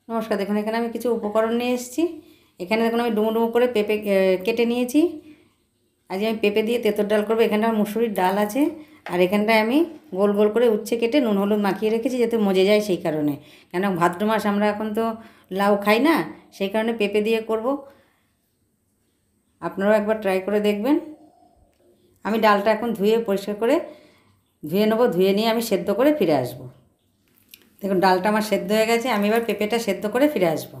নমস্কার, দেখুন এখানে আমি কিছু উপকরণ নিয়ে এসেছি। এখানে দেখুন আমি ডুমো ডুমো করে পেঁপে কেটে নিয়েছি। আজ আমি পেঁপে দিয়ে তেঁতুল ডাল করবো। এখানটা আমার মুসুরির ডাল আছে, আর এখানটায় আমি গোল গোল করে উচ্ছে কেটে নুন হলুদ মাখিয়ে রেখেছি যাতে মজে যায়, সেই কারণে। কেন ভাদ্র মাস, আমরা এখন তো লাউ খাই না, সেই কারণে পেঁপে দিয়ে করব। আপনারাও একবার ট্রাই করে দেখবেন। আমি ডালটা এখন ধুয়ে পরিষ্কার করে ধুয়ে নেবো। ধুয়ে নিয়ে আমি সেদ্ধ করে ফিরে আসবো। দেখুন ডালটা আমার সেদ্ধ হয়ে গেছে। আমি এবার পেঁপেটা সেদ্ধ করে ফিরে আসবো।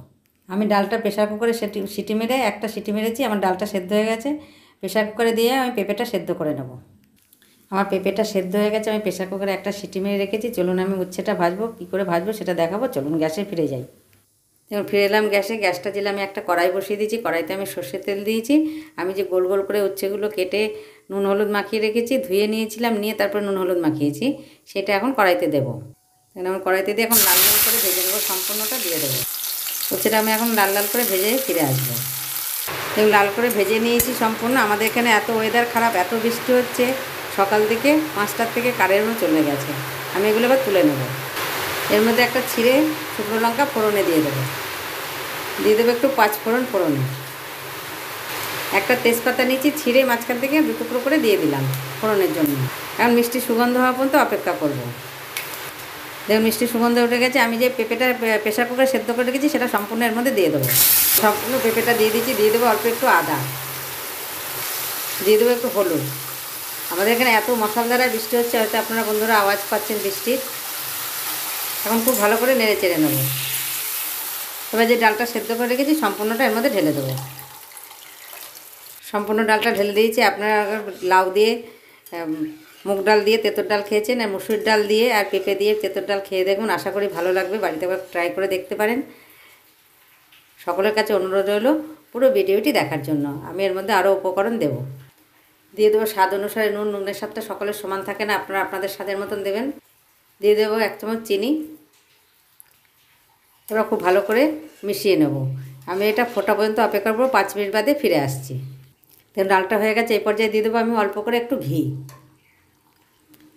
আমি ডালটা প্রেশার কুকারে সিটি মেরে একটা সিটি মেরেছি। আমার ডালটা সেদ্ধ হয়ে গেছে। প্রেশার কুকারে দিয়ে আমি পেঁপেটা সেদ্ধ করে নেব। আমার পেঁপেটা সেদ্ধ হয়ে গেছে। আমি প্রেশার কুকারে একটা সিটি মেরে রেখেছি। চলুন আমি উচ্ছেটা ভাজবো। কী করে ভাজবো সেটা দেখাবো। চলুন গ্যাসে ফিরে যাই। দেখুন ফিরে এলাম গ্যাসে। গ্যাসটা জেলে আমি একটা কড়াই বসিয়ে দিয়েছি। কড়াইতে আমি সর্ষের তেল দিয়েছি। আমি যে গোল গোল করে উচ্ছেগুলো কেটে নুন হলুদ মাখিয়ে রেখেছি, ধুয়ে নিয়েছিলাম, নিয়ে তারপর নুন হলুদ মাখিয়েছি, সেটা এখন কড়াইতে দেবো। আমার কড়াইতে দিয়ে এখন লাল লাল করে ভেজে নেবো। সম্পূর্ণটা দিয়ে দেবো। উচ্ছেটা আমি এখন লাল লাল করে ভেজে ফিরে আসবো। দেখুন লাল করে ভেজে নিয়েছি সম্পূর্ণ। আমাদের এখানে এত ওয়েদার খারাপ, এত বৃষ্টি হচ্ছে, সকাল থেকে 5টার থেকে কারেন্টও চলে গেছে। আমি এগুলো এবার তুলে নেব। এর মধ্যে একটা ছিঁড়ে শুকনো লঙ্কা ফোড়নে দিয়ে দেবো। দিয়ে দেবো একটু 5 ফোড়ন ফোড়নে। একটা তেজপাতা নিয়েছি, ছিঁড়ে মাঝখান থেকে 2 টুকরো করে দিয়ে দিলাম ফোড়নের জন্য। এখন মিষ্টি সুগন্ধ হওয়া পর্যন্ত অপেক্ষা করব। দেখুন মিষ্টি সুগন্ধ উঠে গেছে। আমি যে পেঁপেটা প্রেশার কুকারে সেদ্ধ করে রেখেছি সেটা সম্পূর্ণ এর মধ্যে দিয়ে দেবো। সম্পূর্ণ পেঁপেটা দিয়ে দিচ্ছি। দিয়ে দেবো অল্প একটু আদা, দিয়ে দেবো একটু হলুদ। আমাদের এখানে এত মশলাদারা বৃষ্টি হচ্ছে, হয়তো আপনারা বন্ধুরা আওয়াজ পাচ্ছেন বৃষ্টির। এখন খুব ভালো করে নেড়ে চেড়ে নেবো। এবার যে ডালটা সেদ্ধ করে রেখেছি সম্পূর্ণটা এর মধ্যে ঢেলে দেবো। সম্পূর্ণ ডালটা ঢেলে দিয়েছি। আপনারা লাউ দিয়ে, মুগ ডাল দিয়ে তেঁতুল ডাল খেয়েছেন, আর মুসুর ডাল দিয়ে আর পেঁপে দিয়ে তেঁতুল ডাল খেয়ে দেখুন। আশা করি ভালো লাগবে। বাড়িতে একবার ট্রাই করে দেখতে পারেন। সকলের কাছে অনুরোধ রইল পুরো ভিডিওটি দেখার জন্য। আমি এর মধ্যে আরও উপকরণ দেব। দিয়ে দেবো স্বাদ অনুসারে নুন। নুনের স্বাদটা সকলের সমান থাকে না, আপনারা আপনাদের স্বাদের মতন দেবেন। দিয়ে দেবো 1 চামচ চিনি। এবার খুব ভালো করে মিশিয়ে নেব। আমি এটা ফোটা পর্যন্ত অপেক্ষা করবো। 5 মিনিট বাদে ফিরে আসছি। দেখুন ডালটা হয়ে গেছে। এই পর্যায়ে দিয়ে দেবো আমি অল্প করে একটু ঘি।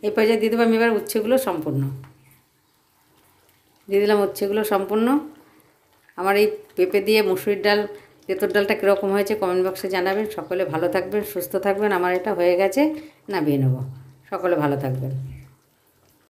এই পর্যায়ে দিয়ে দেবো আমি এবার উচ্ছেগুলো সম্পূর্ণ দিয়ে দিলাম। উচ্ছেগুলো সম্পূর্ণ। আমার এই পেঁপে দিয়ে মুসুরির ডাল তেঁতুল ডালটা কীরকম হয়েছে কমেন্ট বক্সে জানাবেন। সকলে ভালো থাকবেন, সুস্থ থাকবেন। আমার এটা হয়ে গেছে, নামিয়ে নেব। সকলে ভালো থাকবেন।